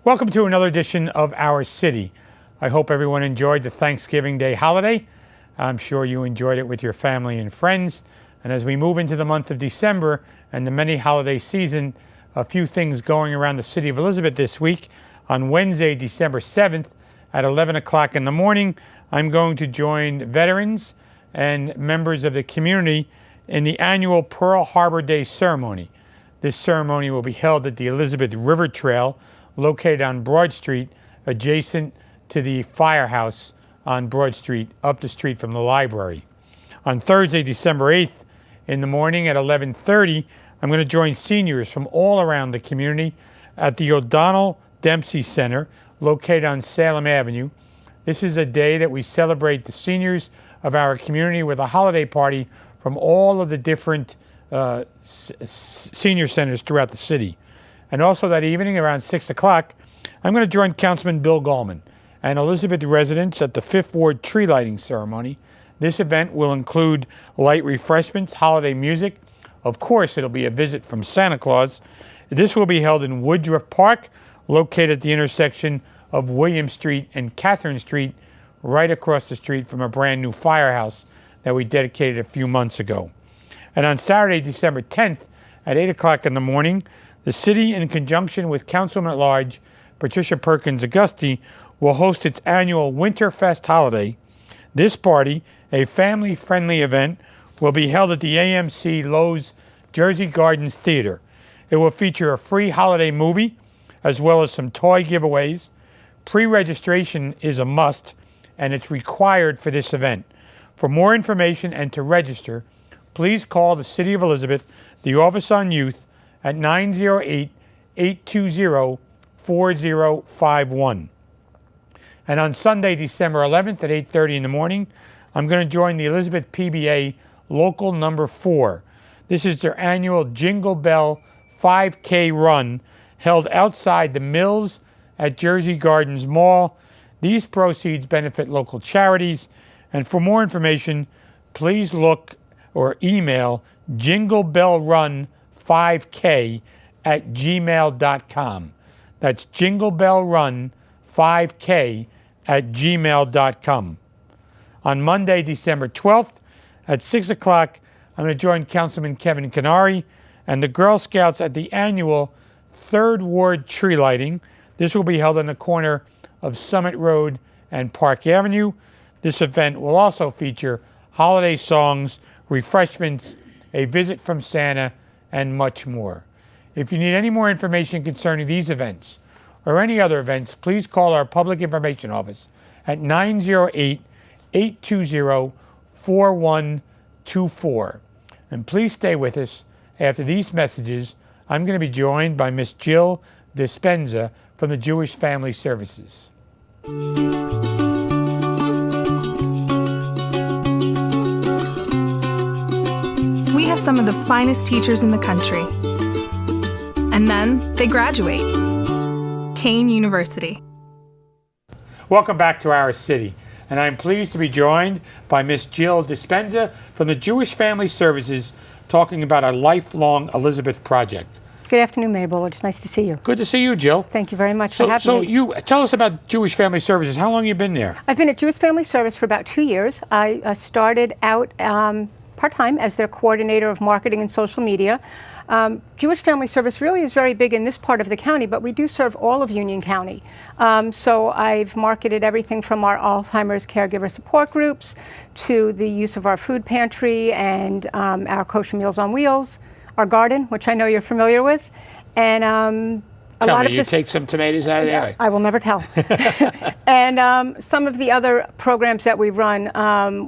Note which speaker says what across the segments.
Speaker 1: Welcome to another edition of Our City. I hope everyone enjoyed the Thanksgiving Day holiday. I'm sure you enjoyed it with your family and friends. And as we move into the month of December and the many holiday season, a few things going around the city of Elizabeth this week. On Wednesday, December 7th at 11 o'clock in the morning, I'm going to join veterans and members of the community in the annual Pearl Harbor Day ceremony. This ceremony will be held at the Elizabeth River Trail, located on Broad Street, adjacent to the firehouse on Broad Street, up the street from the library. On Thursday, December 8th, in the morning at 11:30, I'm going to join seniors from all around the community at the O'Donnell Dempsey Center, located on Salem Avenue. This is a day that we celebrate the seniors of our community with a holiday party from all of the different senior centers throughout the city. And also that evening around 6 o'clock, I'm going to join Councilman Bill Gallman and Elizabeth residents at the Fifth Ward tree lighting ceremony. This event will include light refreshments, holiday music. Of course, it'll be a visit from Santa Claus. This will be held in Woodruff Park, located at the intersection of William Street and Catherine Street, right across the street from a brand new firehouse that we dedicated a few months ago. And on Saturday, December 10th at 8 o'clock in the morning, the city, in conjunction with Councilman-at-Large Patricia Perkins Auguste, will host its annual Winterfest holiday. This party, a family-friendly event, will be held at the AMC Lowe's Jersey Gardens Theater. It will feature a free holiday movie, as well as some toy giveaways. Pre-registration is a must, and it's required for this event. For more information and to register, please call the City of Elizabeth, the Office on Youth, at 908-820-4051. And on Sunday, December 11th at 8:30 in the morning, I'm going to join the Elizabeth PBA Local Number 4. This is their annual Jingle Bell 5K run held outside the Mills at Jersey Gardens Mall. These proceeds benefit local charities. And for more information, please look or email jinglebellrun5k@gmail.com. That's jinglebellrun5k@gmail.com. On Monday, December 12th at 6 o'clock, I'm going to join Councilman Kevin Canary and the Girl Scouts at the annual Third Ward tree lighting. This will be held on the corner of Summit Road and Park Avenue. This event will also feature holiday songs, refreshments, a visit from Santa, and much more. If you need any more information concerning these events or any other events, please call our Public Information Office at 908-820-4124. And please stay with us. After these messages, I'm going to be joined by Miss Jill Dispenza from the Jewish Family Services.
Speaker 2: We have some of the finest teachers in the country. And then they graduate. Kean University.
Speaker 1: Welcome back to Our City. And I'm pleased to be joined by Miss Jill Dispenza from the Jewish Family Services, talking about our Lifelong Elizabeth project.
Speaker 3: Good afternoon, Mayor Bullard. It's nice to see you.
Speaker 1: Good to see you, Jill.
Speaker 3: Thank you very much for having me.
Speaker 1: So you tell us about Jewish Family Services. How long have you been there?
Speaker 3: I've been at Jewish Family Service for about 2 years. I started out part-time as their coordinator of marketing and social media. Jewish Family Service really is very big in this part of the county, but we do serve all of Union County. So I've marketed everything from our Alzheimer's caregiver support groups to the use of our food pantry and our Kosher Meals on Wheels, our garden, which I know you're familiar with, and
Speaker 1: you take some tomatoes out of there.
Speaker 3: I will never tell. And some of the other programs that we run,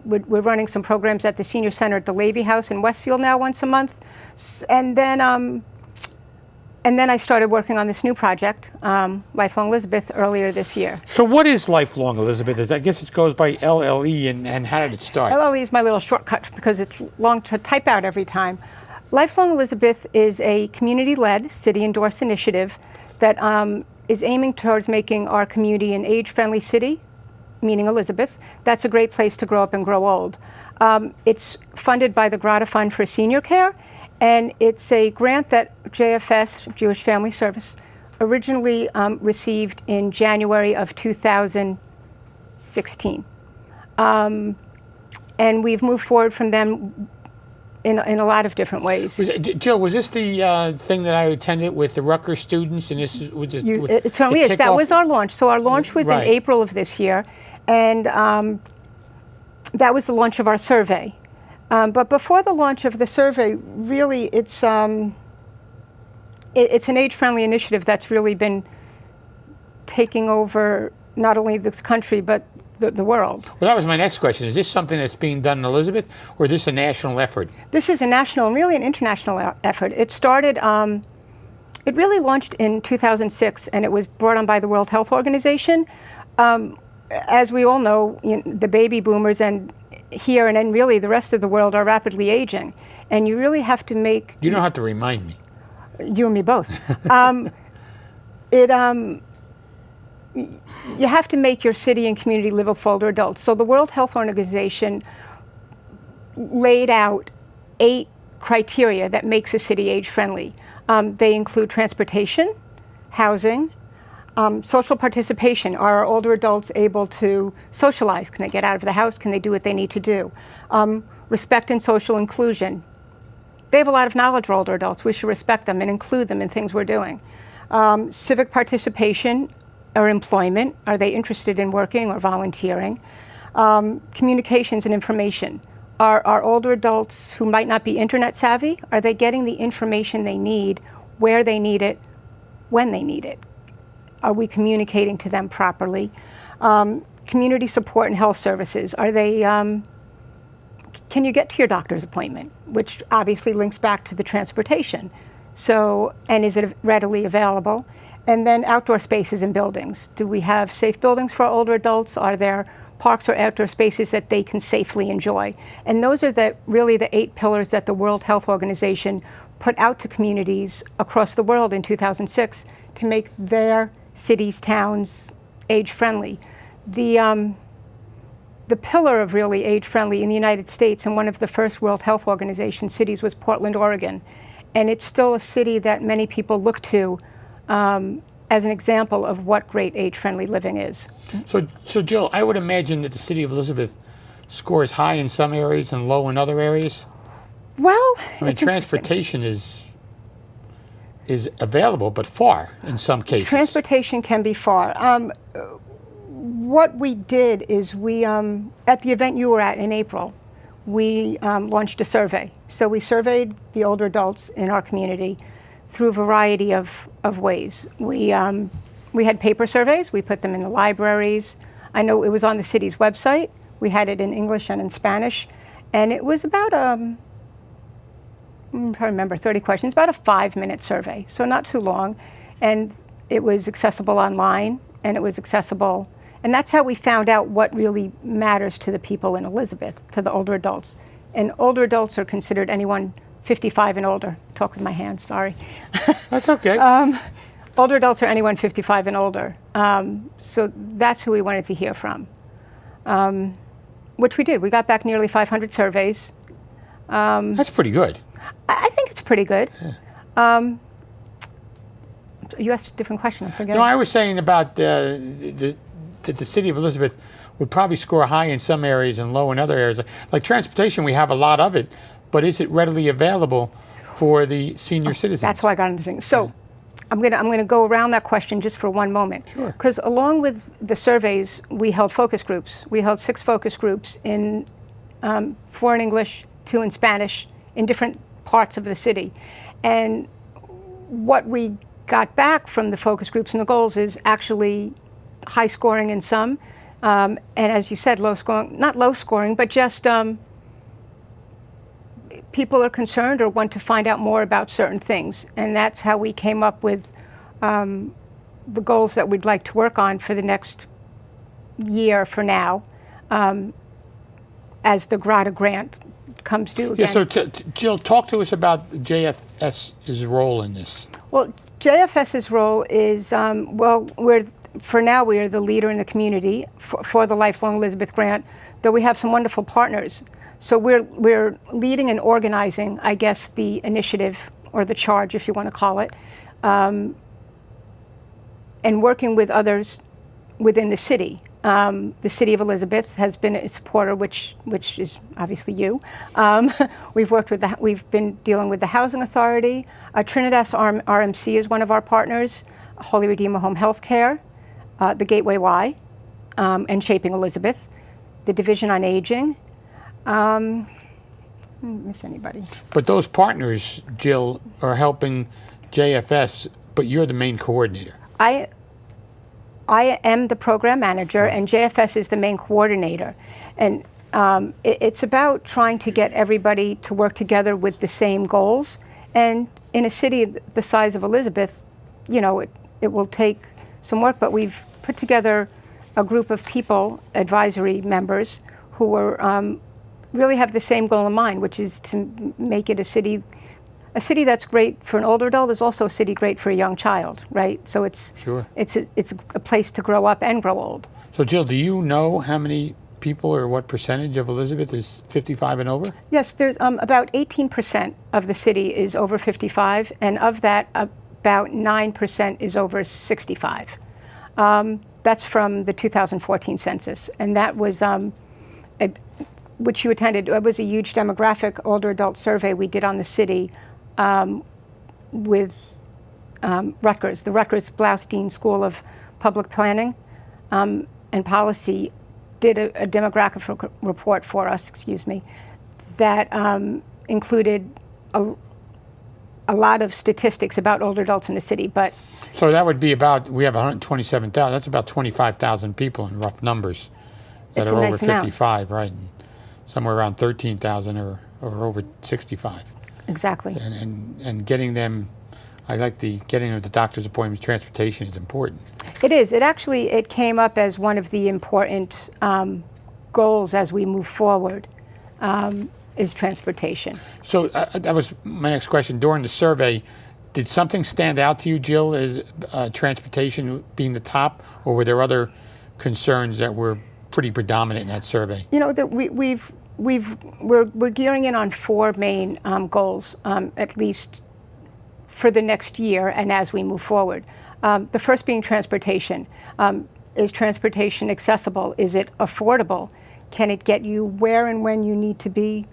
Speaker 3: we're running some programs at the Senior Center at the Levy House in Westfield now once a month. And then I started working on this new project, Lifelong Elizabeth, earlier this year.
Speaker 1: So what is Lifelong Elizabeth? I guess it goes by LLE, and how did it start?
Speaker 3: LLE is my little shortcut because it's long to type out every time. Lifelong Elizabeth is a community-led, city-endorsed initiative that is aiming towards making our community an age-friendly city, meaning Elizabeth. That's a great place to grow up and grow old. It's funded by the Grata Fund for Senior Care, and it's a grant that JFS, Jewish Family Service, originally received in January of 2016. And we've moved forward from them in a lot of different ways.
Speaker 1: Jill, was this the thing that I attended with the Rutgers students? And this was just
Speaker 3: It certainly is. That was our launch. So our launch was in April of this year, and that was the launch of our survey. But before the launch of the survey, really, it's an age-friendly initiative that's really been taking over not only this country, but the world.
Speaker 1: Well, that was my next question. Is this something that's being done in Elizabeth, or is this a national effort?
Speaker 3: This is a national and really an international effort. It started, it really launched in 2006, and it was brought on by the World Health Organization. As we all know, the baby boomers and here and then really the rest of the world are rapidly aging. And you really have to make...
Speaker 1: You don't have to remind me.
Speaker 3: You and me both. You have to make your city and community livable for older adults. So the World Health Organization laid out 8 criteria that makes a city age-friendly. They include transportation, housing, social participation. Are our older adults able to socialize? Can they get out of the house? Can they do what they need to do? Respect and social inclusion. They have a lot of knowledge for older adults. We should respect them and include them in things we're doing. Civic participation or employment. Are they interested in working or volunteering? Communications and information. Are older adults who might not be internet savvy, are they getting the information they need, where they need it, when they need it? Are we communicating to them properly? Community support and health services. Are they, can you get to your doctor's appointment? Which obviously links back to the transportation. So, and is it readily available? And then outdoor spaces and buildings. Do we have safe buildings for older adults? Are there parks or outdoor spaces that they can safely enjoy? And those are really the 8 pillars that the World Health Organization put out to communities across the world in 2006 to make their cities, towns age-friendly. The pillar of really age-friendly in the United States and one of the first World Health Organization cities was Portland, Oregon. And it's still a city that many people look to as an example of what great age-friendly living is.
Speaker 1: So Jill, I would imagine that the city of Elizabeth scores high in some areas and low in other areas.
Speaker 3: Well,
Speaker 1: I mean, transportation is available, but far in some cases.
Speaker 3: Transportation can be far. What we did is we, at the event you were at in April, we launched a survey. So we surveyed the older adults in our community through a variety of ways. We had paper surveys. We put them in the libraries. I know it was on the city's website. We had it in English and in Spanish. And it was about, I remember, 30 questions, about a 5-minute survey, so not too long. And it was accessible online, and it was accessible. And that's how we found out what really matters to the people in Elizabeth, to the older adults. And older adults are considered anyone 55 and older. Talk with my hands, sorry.
Speaker 1: That's okay.
Speaker 3: Older adults are anyone 55 and older. So that's who we wanted to hear from, which we did. We got back nearly 500 surveys.
Speaker 1: That's pretty good.
Speaker 3: I think it's pretty good. Yeah. You asked a different question, I'm forgetting.
Speaker 1: No, I was saying about that the city of Elizabeth would probably score high in some areas and low in other areas. Like transportation, we have a lot of it, but is it readily available for the senior citizens?
Speaker 3: That's why I got into things. So I'm gonna go around that question just for one moment.
Speaker 1: Sure.
Speaker 3: Because along with the surveys, we held focus groups. We held 6 focus groups in 4 in English, 2 in Spanish, in different parts of the city. And what we got back from the focus groups and the goals is actually high scoring in some, and as you said, low scoring, not low scoring, but just people are concerned or want to find out more about certain things. And that's how we came up with the goals that we'd like to work on for the next year for now, as the GRADA grant comes due again.
Speaker 1: Yeah, so Jill, talk to us about JFS's role in this.
Speaker 3: Well, JFS's role is, for now we are the leader in the community for the Lifelong Elizabeth Grant, though we have some wonderful partners. So we're leading and organizing, I guess, the initiative or the charge, if you want to call it. and working with others within the city. The City of Elizabeth has been a supporter, which is obviously you. We've been dealing with the Housing Authority. Trinitas RMC is one of our partners. Holy Redeemer Home Healthcare, the Gateway Y, and Shaping Elizabeth, the Division on Aging. Miss anybody?
Speaker 1: But those partners, Jill, are helping JFS, but you're the main coordinator.
Speaker 3: I am the program manager, and JFS is the main coordinator. And it's about trying to get everybody to work together with the same goals. And in a city the size of Elizabeth, you know, it will take some work, but we've put together a group of people, advisory members, who are really have the same goal in mind, which is to make it a city that's great for an older adult is also a city great for a young child, right? So it's a place to grow up and grow old.
Speaker 1: So Jill, do you know how many people or what percentage of Elizabeth is 55 and over?
Speaker 3: Yes, there's about 18% of the city is over 55, and of that, about 9% is over 65. That's from the 2014 census, and that was which you attended. It was a huge demographic older adult survey we did on the city with Rutgers. The Rutgers Blaustein School of Public Planning and Policy did a demographic report for us, that included a lot of statistics about older adults in the city. But
Speaker 1: so that would be about, we have 127,000, that's about 25,000 people in rough numbers that are over 55, right? And somewhere around 13,000 or over 65.
Speaker 3: Exactly.
Speaker 1: And getting them, getting them to doctor's appointments, transportation is important.
Speaker 3: It is. It came up as one of the important goals as we move forward, is transportation.
Speaker 1: So that was my next question. During the survey, did something stand out to you, Jill, as transportation being the top, or were there other concerns that were pretty predominant in that survey?
Speaker 3: You know, that we're gearing in on 4 main goals, at least for the next year and as we move forward. The first being transportation. Is transportation accessible? Is it affordable? Can it get you where and when you need to be,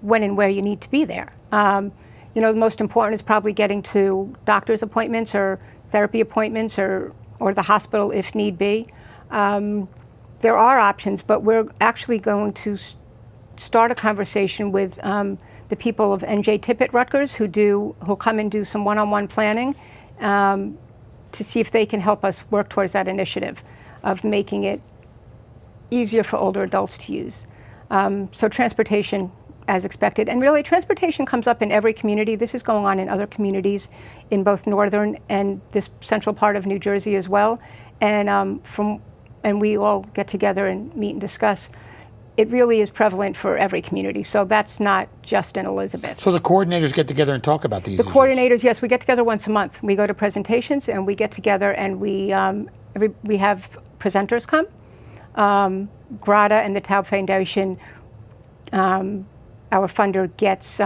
Speaker 3: when and where you need to be there? You know, the most important is probably getting to doctor's appointments or therapy appointments or the hospital if need be. There are options, but we're actually going to start a conversation with the people of NJ Tippett Rutgers who'll come and do some one-on-one planning to see if they can help us work towards that initiative of making it easier for older adults to use. So transportation as expected. And really, transportation comes up in every community. This is going on in other communities in both northern and this central part of New Jersey as well. And we all get together and meet and discuss. It really is prevalent for every community. So that's not just in Elizabeth.
Speaker 1: So the coordinators get together and talk about these issues?
Speaker 3: Coordinators, yes, we get together once a month. We go to presentations and we get together and we have presenters come. GRADA and the Taub Foundation, our funder gets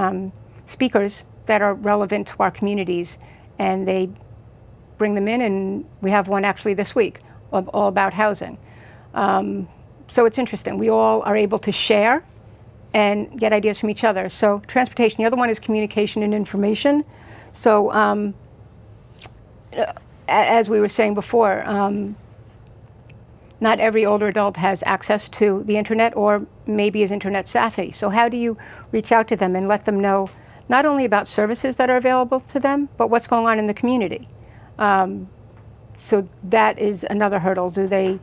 Speaker 3: speakers that are relevant to our communities, and they bring them in, and we have one actually this week all about housing. So it's interesting. We all are able to share and get ideas from each other. So transportation. The other one is communication and information. So as we were saying before, not every older adult has access to the internet or maybe is internet savvy. So how do you reach out to them and let them know not only about services that are available to them, but what's going on in the community? So that is another hurdle. Do they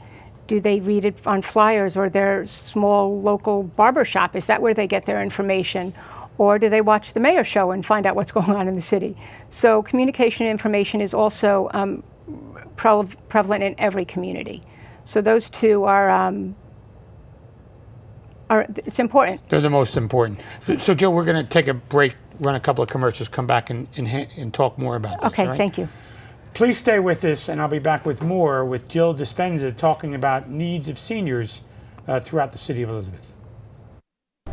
Speaker 3: read it on flyers or their small local barber shop? Is that where they get their information? Or do they watch the mayor's show and find out what's going on in the city? So communication and information is also prevalent in every community. So those two are it's important.
Speaker 1: They're the most important. So Jill, we're going to take a break, run a couple of commercials, come back and talk more about this.
Speaker 3: Okay,
Speaker 1: right?
Speaker 3: Thank you.
Speaker 1: Please stay with us, and I'll be back with more with Jill Dispenza talking about needs of seniors throughout the city of Elizabeth.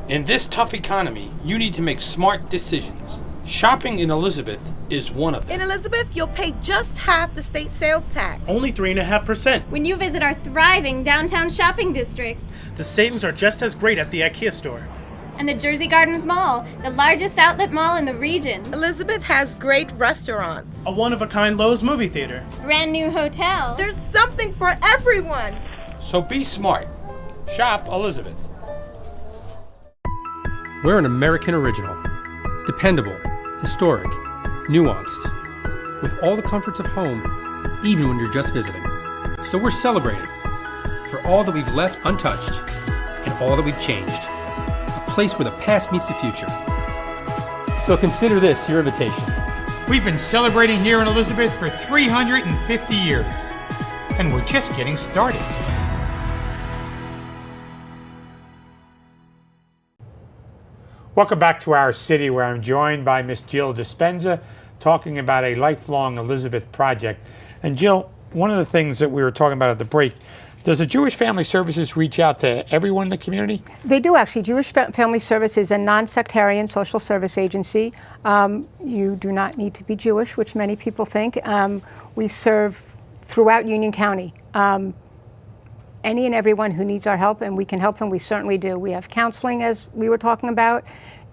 Speaker 4: In this tough economy, you need to make smart decisions. Shopping in Elizabeth is one of them.
Speaker 5: In Elizabeth, you'll pay just half the state sales tax.
Speaker 6: Only 3.5%.
Speaker 7: When you visit our thriving downtown shopping districts.
Speaker 6: The savings are just as great at the IKEA store.
Speaker 7: And the Jersey Gardens Mall, the largest outlet mall in the region.
Speaker 5: Elizabeth has great restaurants.
Speaker 6: A one-of-a-kind Lowe's movie theater.
Speaker 7: Brand new hotel.
Speaker 5: There's something for everyone.
Speaker 4: So be smart. Shop Elizabeth.
Speaker 8: We're an American original. Dependable, historic, nuanced, with all the comforts of home, even when you're just visiting. So we're celebrating for all that we've left untouched and all that we've changed. A place where the past meets the future. So consider this your invitation.
Speaker 1: We've been celebrating here in Elizabeth for 350 years, and we're just getting started. Welcome back to our city, where I'm joined by Miss Jill Dispenza, talking about a lifelong Elizabeth project. And Jill, one of the things that we were talking about at the break, does the Jewish Family Services reach out to everyone in the community?
Speaker 3: They do, actually. Jewish Family Service is a non-sectarian social service agency. You do not need to be Jewish, which many people think. We serve throughout Union County. Any and everyone who needs our help, and we can help them, we certainly do. We have counseling, as we were talking about,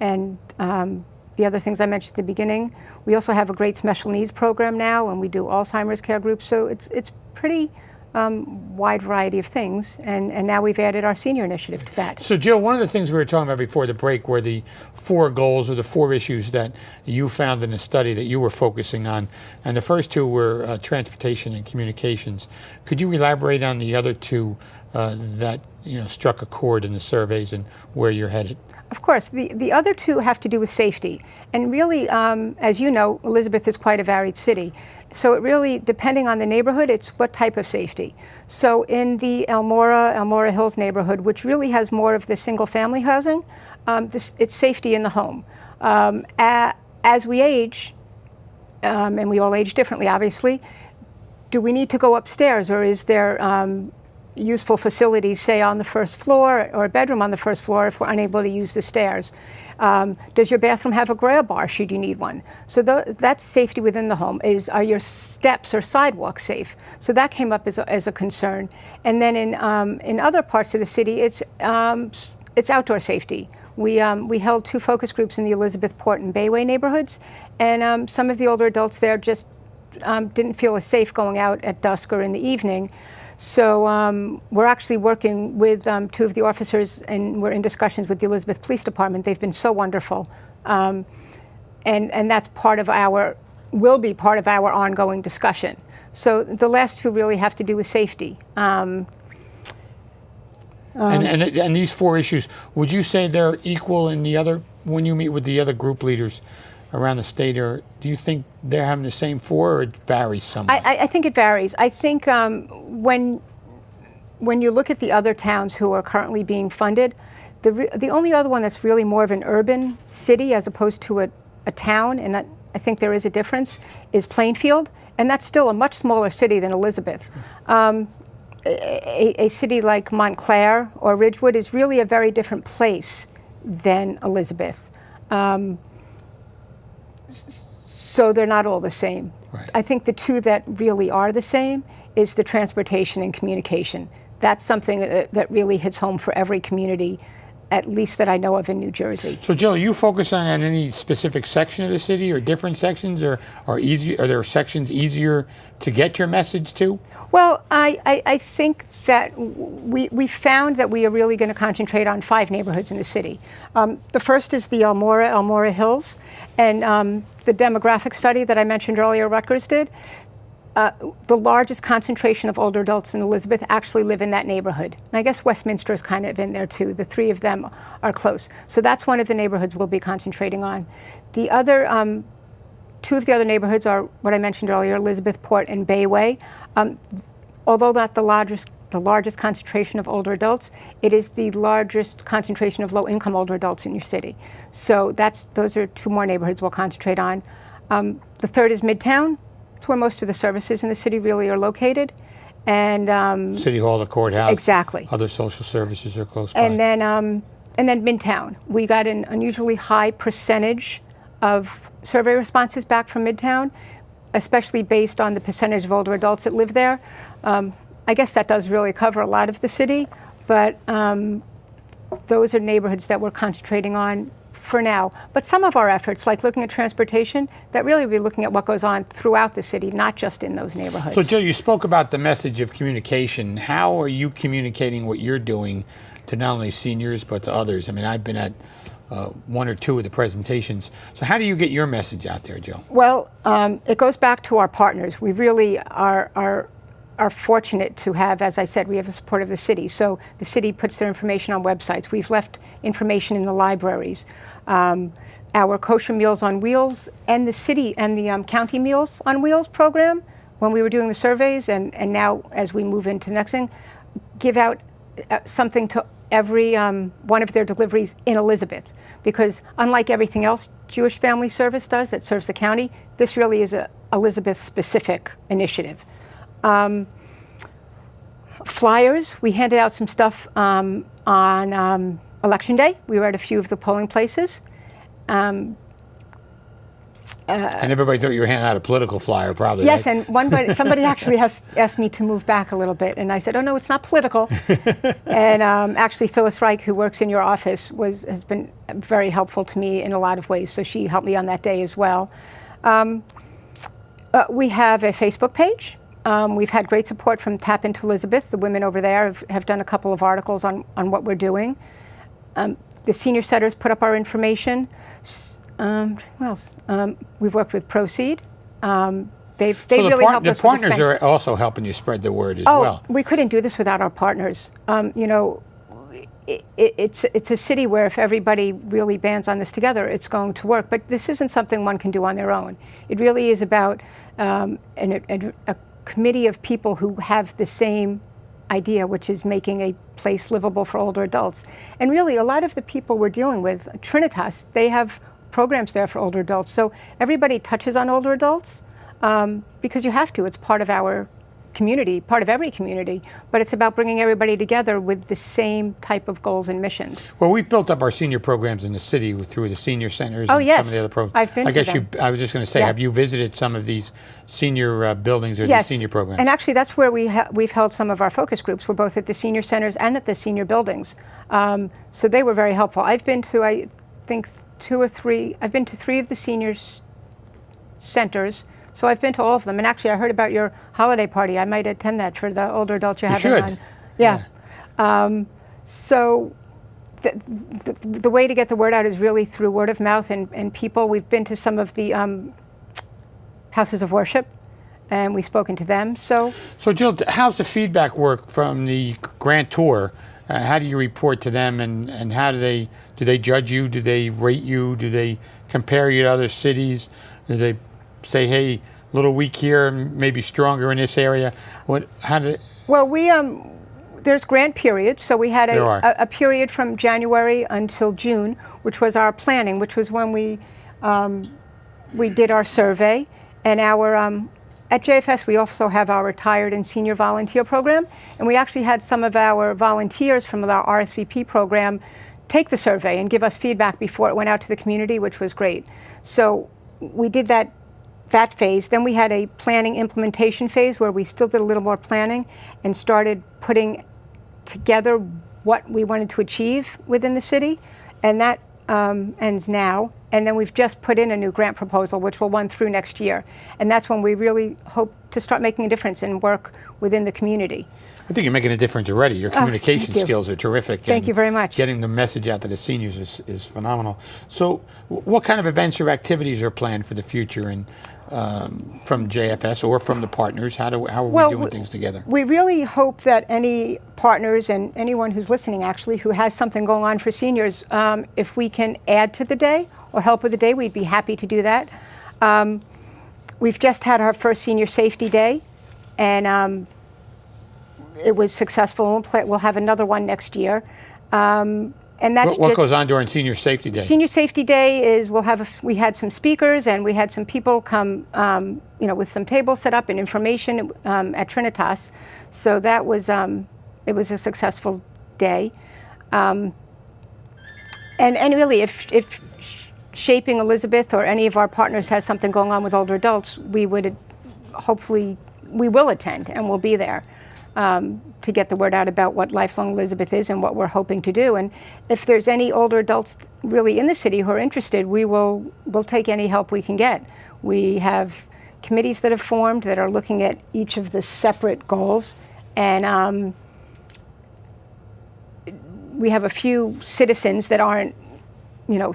Speaker 3: and the other things I mentioned at the beginning. We also have a great special needs program now, and we do Alzheimer's care groups, so it's pretty wide variety of things, and now we've added our senior initiative to that.
Speaker 1: So Jill, one of the things we were talking about before the break were the 4 goals or the 4 issues that you found in the study that you were focusing on, and the first 2 were transportation and communications. Could you elaborate on the other 2 that struck a chord in the surveys and where you're headed?
Speaker 3: Of course. The other 2 have to do with safety. And really, as you know, Elizabeth is quite a varied city. So it really, depending on the neighborhood, it's what type of safety. So in the Elmora Hills neighborhood, which really has more of the single-family housing, it's safety in the home. As we age, and we all age differently, obviously, do we need to go upstairs, or is there useful facilities, say on the first floor, or a bedroom on the first floor if we're unable to use the stairs? Does your bathroom have a grab bar should you need one? So that's safety within the home. Are your steps or sidewalks safe? So that came up as a concern. And then in other parts of the city, it's outdoor safety. We held 2 focus groups in the Elizabeth Port and Bayway neighborhoods, and some of the older adults there just didn't feel as safe going out at dusk or in the evening. So we're actually working with 2 of the officers, and we're in discussions with the Elizabeth Police Department. They've been so wonderful. And that's will be part of our ongoing discussion. So the last 2 really have to do with safety.
Speaker 1: And these 4 issues, would you say they're equal in when you meet with the other group leaders around the state, or do you think they're having the same 4, or it varies somewhat?
Speaker 3: I think it varies. I think when you look at the other towns who are currently being funded, the only other one that's really more of an urban city as opposed to a town, and I think there is a difference, is Plainfield, and that's still a much smaller city than Elizabeth. A city like Montclair or Ridgewood is really a very different place than Elizabeth. So they're not all the same.
Speaker 1: Right.
Speaker 3: I think the 2 that really are the same is the transportation and communication. That's something that really hits home for every community, at least that I know of in New Jersey.
Speaker 1: So Jill, are you focusing on any specific section of the city, or different sections, or are there sections easier to get your message to?
Speaker 3: Well, I think that we found that we are really going to concentrate on 5 neighborhoods in the city. The first is the Elmora Hills, and the demographic study that I mentioned earlier, Rutgers did. The largest concentration of older adults in Elizabeth actually live in that neighborhood. And I guess Westminster is kind of in there too. The 3 of them are close. So that's one of the neighborhoods we'll be concentrating on. The other 2 of the other neighborhoods are what I mentioned earlier, Elizabeth Port and Bayway. Although not the largest concentration of older adults, it is the largest concentration of low-income older adults in your city. So those are 2 more neighborhoods we'll concentrate on. The third is Midtown. It's where most of the services in the city really are located. And
Speaker 1: City Hall, the courthouse.
Speaker 3: Exactly.
Speaker 1: Other social services are close by.
Speaker 3: And then Midtown. We got an unusually high percentage of survey responses back from Midtown, especially based on the percentage of older adults that live there. I guess that does really cover a lot of the city, but those are neighborhoods that we're concentrating on for now. But some of our efforts, like looking at transportation, that really will be looking at what goes on throughout the city, not just in those neighborhoods.
Speaker 1: So, Jill, you spoke about the message of communication. How are you communicating what you're doing to not only seniors but to others? I mean, I've been at one or two of the presentations. So how do you get your message out there, Jill?
Speaker 3: Well, it goes back to our partners. We really are fortunate to have, as I said, we have the support of the city. So the city puts their information on websites. We've left information in the libraries. Our Kosher Meals on Wheels and the city and the County Meals on Wheels program, when we were doing the surveys, and now as we move into the next thing, give out something to every one of their deliveries in Elizabeth. Because unlike everything else Jewish Family Service does that serves the county, this really is a Elizabeth-specific initiative. Flyers, we handed out some stuff on Election Day. We were at a few of the polling places.
Speaker 1: And everybody thought you were handing out a political flyer, probably.
Speaker 3: Yes,
Speaker 1: right?
Speaker 3: and somebody actually has asked me to move back a little bit, and I said, "Oh no, it's not political." And actually, Phyllis Reich, who works in your office, has been very helpful to me in a lot of ways. So she helped me on that day as well. We have a Facebook page. We've had great support from Tap Into Elizabeth. The women over there have done a couple of articles on what we're doing. The senior centers put up our information. What else? We've worked with Proceed. They really helped us.
Speaker 1: The partners are also helping you spread the word as well.
Speaker 3: We couldn't do this without our partners. It's a city where if everybody really bands on this together, it's going to work. But this isn't something one can do on their own. It really is about a committee of people who have the same idea, which is making a place livable for older adults. And really, a lot of the people we're dealing with, Trinitas, they have programs there for older adults. So everybody touches on older adults because you have to. It's part of our community, part of every community, but it's about bringing everybody together with the same type of goals and missions.
Speaker 1: Well, we've built up our senior programs in the city through the senior centers and
Speaker 3: yes.
Speaker 1: some of the other programs.
Speaker 3: I've been to them.
Speaker 1: I was just going to say, have you visited some of these senior buildings or these senior programs?
Speaker 3: And actually that's where we've held some of our focus groups. We're both at the senior centers and at the senior buildings. So they were very helpful. I've been to, I think, 2 or 3, I've been to 3 of the seniors centers. So I've been to all of them. And actually, I heard about your holiday party. I might attend that for the older adults you're having on. Yeah. So the way to get the word out is really through word of mouth and people. We've been to some of the houses of worship, and we've spoken to them. So
Speaker 1: Jill, how's the feedback work from the grantor? How do you report to them, and how do they judge you? Do they rate you? Do they compare you to other cities? Do they say, hey, a little weak here, maybe stronger in this area?
Speaker 3: Well, there's grant periods. So we had a period from January until June, which was our planning, which was when we did our survey. And at JFS, we also have our retired and senior volunteer program. And we actually had some of our volunteers from our RSVP program take the survey and give us feedback before it went out to the community, which was great. So we did that phase. Then we had a planning implementation phase where we still did a little more planning and started putting together what we wanted to achieve within the city. And that ends now. And then we've just put in a new grant proposal, which will run through next year. And that's when we really hope to start making a difference and work within the community.
Speaker 1: I think you're making a difference already. Your communication skills are terrific.
Speaker 3: Thank you very much.
Speaker 1: Getting the message out to the seniors is phenomenal. So what kind of events or activities are planned for the future and from JFS or from the partners? How are we doing things together?
Speaker 3: We really hope that any partners and anyone who's listening actually who has something going on for seniors, if we can add to the day or help with the day, we'd be happy to do that. We've just had our first Senior Safety Day, and it was successful. We'll have another one next year. And that's
Speaker 1: what goes on during Senior Safety Day?
Speaker 3: Senior Safety Day is we had some speakers and we had some people come, with some tables set up and information at Trinitas. So that was it was a successful day. And really, if Shaping Elizabeth or any of our partners has something going on with older adults, we will attend and we'll be there to get the word out about what Lifelong Elizabeth is and what we're hoping to do. And if there's any older adults really in the city who are interested, we'll take any help we can get. We have committees that have formed that are looking at each of the separate goals, and we have a few citizens that aren't,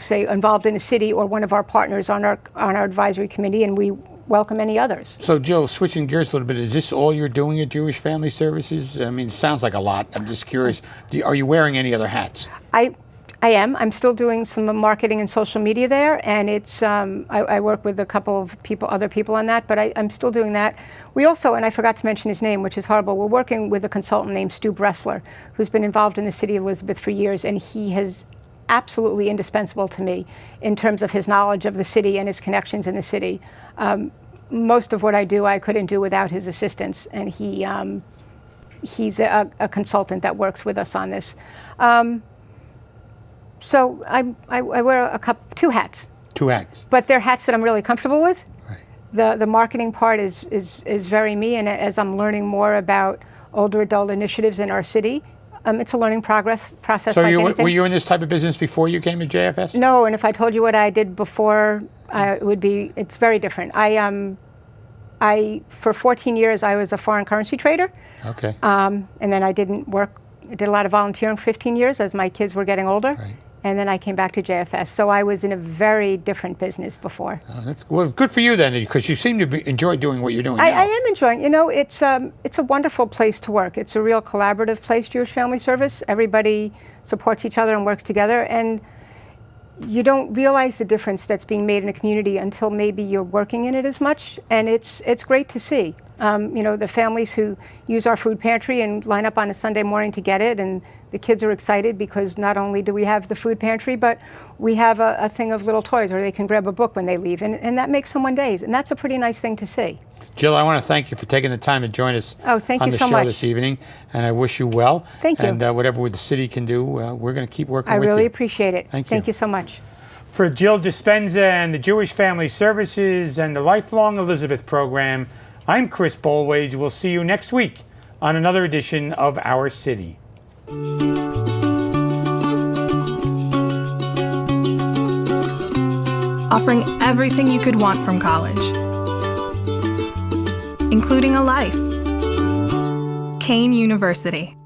Speaker 3: say involved in the city or one of our partners on our advisory committee, and we welcome any others.
Speaker 1: So, Jill, switching gears a little bit, is this all you're doing at Jewish Family Services? I mean, it sounds like a lot. I'm just curious. Are you wearing any other hats?
Speaker 3: I am. I'm still doing some marketing and social media there, and it's I work with a couple of other people on that, but I'm still doing that. We also, and I forgot to mention his name, which is horrible, we're working with a consultant named Stu Bressler, who's been involved in the city of Elizabeth for years, and he has absolutely indispensable to me in terms of his knowledge of the city and his connections in the city. Most of what I do, I couldn't do without his assistance, and he's a consultant that works with us on this. So I wear two hats.
Speaker 1: Two hats.
Speaker 3: But they're hats that I'm really comfortable with.
Speaker 1: Right.
Speaker 3: The marketing part is very me, and as I'm learning more about older adult initiatives in our city, it's a learning process.
Speaker 1: So
Speaker 3: like anything.
Speaker 1: were you in this type of business before you came to JFS?
Speaker 3: No, and if I told you what I did before, it's very different. For 14 years, I was a foreign currency trader.
Speaker 1: Okay.
Speaker 3: And then I did a lot of volunteering for 15 years as my kids were getting older.
Speaker 1: Right.
Speaker 3: And then I came back to JFS. So I was in a very different business before.
Speaker 1: Well, good for you then, because you seem to enjoy doing what you're doing now.
Speaker 3: I am enjoying. It's a wonderful place to work. It's a real collaborative place, Jewish Family Service. Everybody supports each other and works together. And you don't realize the difference that's being made in a community until maybe you're working in it as much. And it's great to see. The families who use our food pantry and line up on a Sunday morning to get it, and the kids are excited because not only do we have the food pantry, but we have a thing of little toys, or they can grab a book when they leave, and that makes someone days, and that's a pretty nice thing to see.
Speaker 1: Jill, I want to thank you for taking the time to join us
Speaker 3: on the
Speaker 1: show
Speaker 3: much.
Speaker 1: this evening, and I wish you well.
Speaker 3: Thank you.
Speaker 1: And whatever the city can do, we're going to keep working with you.
Speaker 3: I really appreciate it.
Speaker 1: Thank
Speaker 3: you so much.
Speaker 1: For Jill Dispenza and the Jewish Family Services and the Lifelong Elizabeth program, I'm Chris Bolwage. We'll see you next week on another edition of Our City.
Speaker 2: Offering everything you could want from college, including a life. Kane University.